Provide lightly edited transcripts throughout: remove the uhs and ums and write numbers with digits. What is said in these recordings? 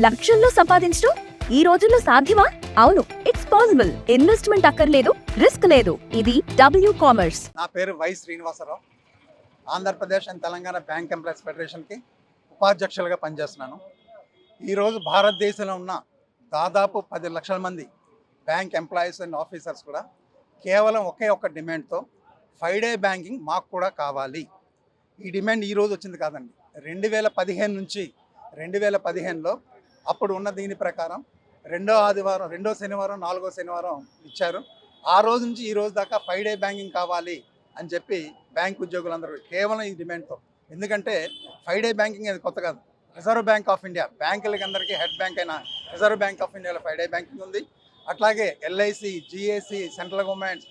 లక్షల్లో సంపాదించడం ఈ రోజుల్లో సాధ్యమా? అవును, ఇట్స్ పాసిబుల్. ఇన్వెస్ట్మెంట్ అక్కర్లేదు, రిస్క్ లేదు. ఇది డబ్ల్యూ కామర్స్. నా పేరు Y Srinivasarao. Andhra Pradesh and Telangana bank employees ఫెడరేషన్కి ఉపాధ్యక్షులుగా పనిచేస్తున్నాను. ఈరోజు భారతదేశంలో ఉన్న దాదాపు 10 లక్షల మంది బ్యాంక్ ఎంప్లాయీస్ అండ్ ఆఫీసర్స్ కూడా కేవలం ఒకే ఒక్క డిమాండ్తో 5 డే బ్యాంకింగ్ మాకు కూడా కావాలి. ఈ డిమాండ్ ఈరోజు వచ్చింది కాదండి. 2015 నుంచి 2015లో అప్పుడు ఉన్న దీని ప్రకారం రెండో శనివారం 4వ శనివారం ఇచ్చారు. ఆ రోజు నుంచి ఈ రోజు దాకా 5 డే బ్యాంకింగ్ కావాలి అని చెప్పి బ్యాంక్ ఉద్యోగులందరూ కేవలం ఈ డిమాండ్తో. ఎందుకంటే 5 డే బ్యాంకింగ్ అది కొత్త కాదు. రిజర్వ్ బ్యాంక్ ఆఫ్ ఇండియా బ్యాంకులకి అందరికీ హెడ్ బ్యాంక్ అయిన రిజర్వ్ బ్యాంక్ ఆఫ్ ఇండియాలో 5 డే బ్యాంకింగ్ ఉంది. అట్లాగే LIC, GAC, central government,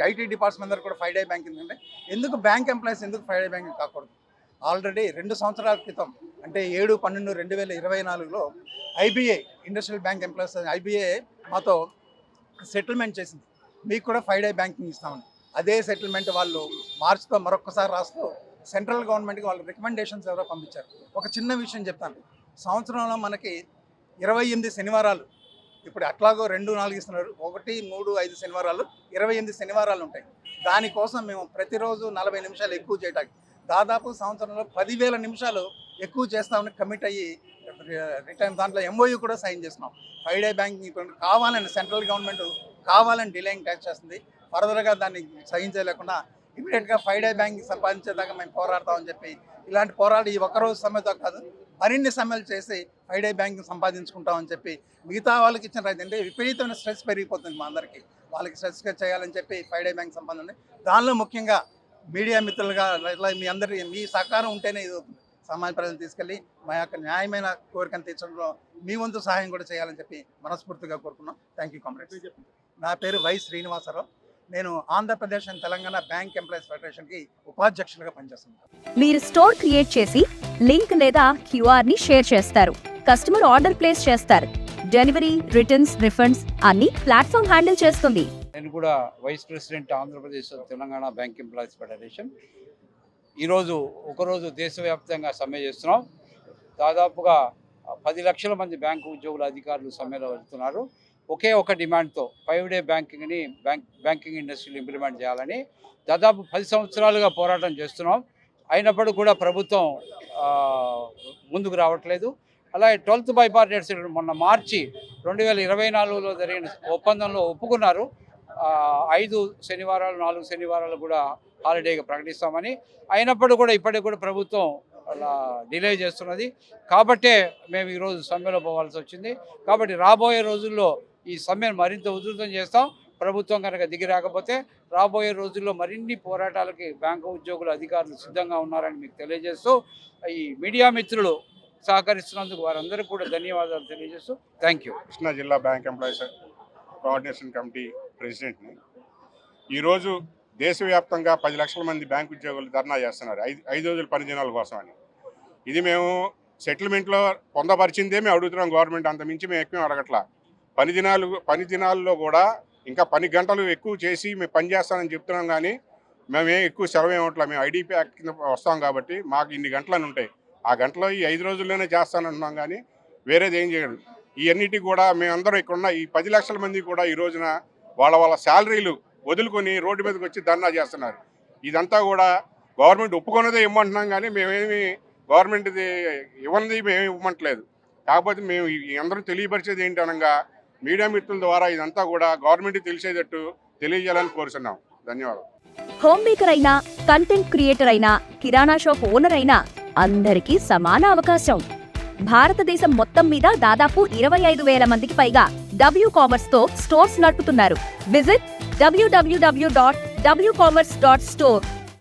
IT department అందరూ కూడా 5 డే బ్యాంకింగ్ ఉంది. ఎందుకు బ్యాంక్ ఎంప్లాయీస్ ఎందుకు 5 డే బ్యాంకింగ్ కాకూడదు? ఆల్రెడీ 2 సంవత్సరాల క్రితం అంటే 7/12/2024లో IBA industrial bank employees IBA మాతో సెటిల్మెంట్ చేసింది. మీకు కూడా 5 డే బ్యాంకింగ్ ఇస్తామని. అదే సెటిల్మెంట్ వాళ్ళు మార్చితో మరొకసారి రాస్తూ సెంట్రల్ గవర్నమెంట్కి వాళ్ళు రికమెండేషన్స్ ఎవరో పంపించారు. ఒక చిన్న విషయం చెప్తాను. సంవత్సరంలో మనకి 28 శనివారాలు, ఇప్పుడు అట్లాగో 2, 4 ఇస్తున్నారు. 1, 3, 5 శనివారాలు, 28 శనివారాలు ఉంటాయి. దానికోసం మేము ప్రతిరోజు 40 నిమిషాలు ఎక్కువ చేయడానికి దాదాపు సంవత్సరంలో 10,000 నిమిషాలు ఎక్కువ చేస్తామని కమిట్ అయ్యి రిటర్న్ దాంట్లో ఎంఓయూ కూడా సైన్ చేస్తున్నాం. 5 డే బ్యాంకింగ్ కావాలని సెంట్రల్ గవర్నమెంట్ కావాలని డిలేయింగ్ ట్యాక్స్ చేస్తుంది. ఫర్దర్గా దాన్ని సహించలేకుండా ఇమీడియట్గా 5 డే బ్యాంకింగ్ సంపాదించేదాకా మేము పోరాడతామని చెప్పి ఇలాంటి పోరాడు ఈ ఒక్కరోజు సమ్మెతో కాదు మరిన్ని సమ్మెలు చేసి 5 డే బ్యాంకింగ్ సంపాదించుకుంటామని చెప్పి మిగతా వాళ్ళకి ఇచ్చిన రైతు అంటే విపరీతమైన స్ట్రెస్ పెరిగిపోతుంది మా అందరికీ. వాళ్ళకి స్ట్రెస్గా చేయాలని చెప్పి 5 డే బ్యాంక్ సంపాదన. దానిలో ముఖ్యంగా మీడియా మిత్రులుగా ఇట్లా మీ సహకారం ఉంటేనే ఇది అవుతుంది. సామాన్య ప్రజలను తీసుకెళ్ళి మా యొక్క న్యాయమైన కోరికను తీర్చడంలో మీ వంతు సహాయం కూడా చేయాలని చెప్పి మనస్ఫూర్తిగా కోరుకున్నాం. Thank you comrades. నా పేరు వై శ్రీనివాసరావు. నేను Andhra Pradesh and Telangana bank employees ఫెడరేషన్కి ఉపాధ్యక్షులుగా పనిచేస్తున్నాను. మీరు స్టోర్ క్రియేట్ చేసి లింక్ లేదా క్యూఆర్ ని షేర్ చేస్తారు. కస్టమర్ ఆర్డర్ ప్లేస్ చేస్తారు. డెలివరీ, రిటర్న్స్, రిఫండ్స్ అన్ని ప్లాట్ఫామ్ హ్యాండిల్ చేస్తుంది. నేను కూడా vice president Andhra Pradesh Telangana bank employees federation. ఈరోజు ఒకరోజు దేశవ్యాప్తంగా సమ్మె చేస్తున్నాం. దాదాపుగా 10 లక్షల మంది బ్యాంకు ఉద్యోగుల అధికారులు సమ్మెలో వెళ్తున్నారు. ఒకే ఒక డిమాండ్తో 5 డే బ్యాంకింగ్ని బ్యాంకింగ్ ఇండస్ట్రీలో ఇంప్లిమెంట్ చేయాలని దాదాపు 10 సంవత్సరాలుగా పోరాటం చేస్తున్నాం. అయినప్పుడు కూడా ప్రభుత్వం ముందుకు రావట్లేదు. అలాగే 12th బైపార్టైట్ సెటిల్మెంట్ మొన్న మార్చి 2024లో జరిగిన ఒప్పందంలో ఒప్పుకున్నారు. 5 శనివారాలు 4 శనివారాలు కూడా హాలిడేగా ప్రకటిస్తామని. అయినప్పుడు కూడా ఇప్పటికి కూడా ప్రభుత్వం అలా డిలే చేస్తున్నది. కాబట్టే మేము ఈరోజు సమ్మెలో పోవాల్సి వచ్చింది. కాబట్టి రాబోయే రోజుల్లో ఈ సమ్మెను మరింత ఉధృతం చేస్తాం. ప్రభుత్వం కనుక దిగి రాకపోతే రాబోయే రోజుల్లో మరిన్ని పోరాటాలకి బ్యాంకు ఉద్యోగుల అధికారులు సిద్ధంగా ఉన్నారని మీకు తెలియజేస్తూ, ఈ మీడియా మిత్రులు సహకరిస్తున్నందుకు వారందరికీ కూడా ధన్యవాదాలు తెలియజేస్తూ థ్యాంక్ యూ. కృష్ణా జిల్లా బ్యాంక్ ఎంప్లాయీస్ కోఆర్డినేషన్ కమిటీ ప్రెసిడెంట్ని. ఈరోజు దేశవ్యాప్తంగా 10 లక్షల మంది బ్యాంకు ఉద్యోగులు ధర్నా చేస్తున్నారు 5 రోజుల పని దినాల కోసం అని. ఇది మేము సెటిల్మెంట్లో పొందపరిచిందే మేము అడుగుతున్నాం గవర్నమెంట్. అంత మించి మేము ఎక్కువ అడగట్లా. పని దినాల్లో కూడా ఇంకా 10 గంటలు ఎక్కువ చేసి మేము పని చేస్తామని చెప్తున్నాం. కానీ మేమేం ఎక్కువ సెలవు ఏమట్లా. మేము ఐడిపి యాక్ట్ కింద వస్తాం కాబట్టి మాకు ఇన్ని గంటలని ఉంటాయి. ఆ గంటలో ఈ 5 రోజుల్లోనే చేస్తానంటున్నాం. కానీ వేరేది ఏం చేయడం. ఇవన్నిటికి కూడా మేమందరం ఇక్కడ ఉన్న ఈ 10 లక్షల మంది కూడా ఈ రోజున వాళ్ళ శాలరీలు వదులుకొని రోడ్డు మీదకి వచ్చి ధర్నా చేస్తున్నారు. ఇదంతా కూడా గవర్నమెంట్ ఒప్పుకున్నదే ఇవ్వమంటున్నాం. కానీ మేమేమి గవర్నమెంట్ది ఇవ్వనిది మేము ఇవ్వమంటలేదు. కాకపోతే మేము అందరం తెలియపరిచేది ఏంటి అనగా మీడియా మిత్రుల ద్వారా ఇదంతా కూడా గవర్నమెంట్కి తెలిసేటట్టు తెలియజేయాలని కోరుతున్నాం. ధన్యవాదాలు. హోమ్ మేకర్ అయినా, కంటెంట్ క్రియేటర్ అయినా, కిరాణా షాప్ ఓనర్ అయినా అందరికీ సమాన అవకాశం. భారతదేశం మొత్తం మీద దాదాపు 25,000 మందికి పైగా డబ్ల్యూ కామర్స్ తో స్టోర్స్ నడుపుతున్నారు. Visit www.wcommerce.store